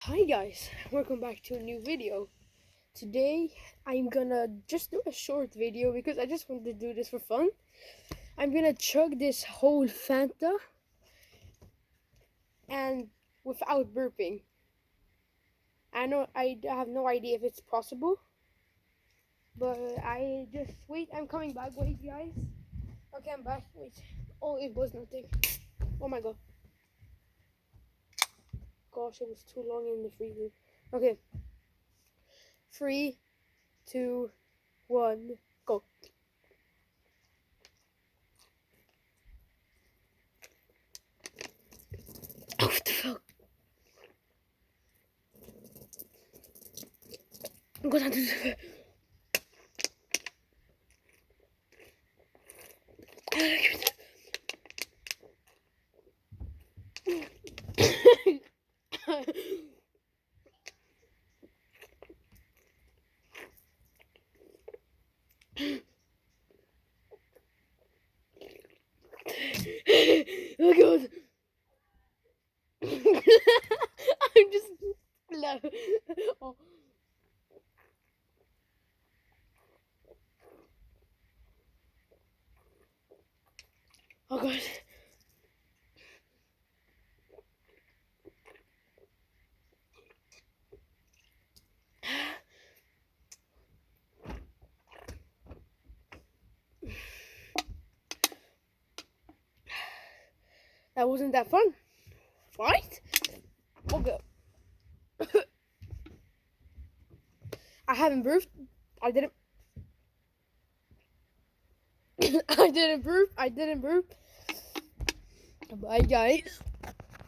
Hi guys, welcome back to a new video. Today I'm gonna just do a short video because I just wanted to do this for fun. I'm gonna chug this whole Fanta and without burping. I know I have no idea if it's possible, but I just wait. I'm coming back. Wait, guys. Okay, I'm back. Wait. Oh, it was nothing. Oh my god. Gosh, it was too long in the freezer. Okay. 3, 2, 1, go. What the fuck? I'm going to Oh god. I'm just no. Oh. Oh god. That wasn't that fun, right? Okay. I haven't burped. I didn't. I didn't burp. Bye, guys.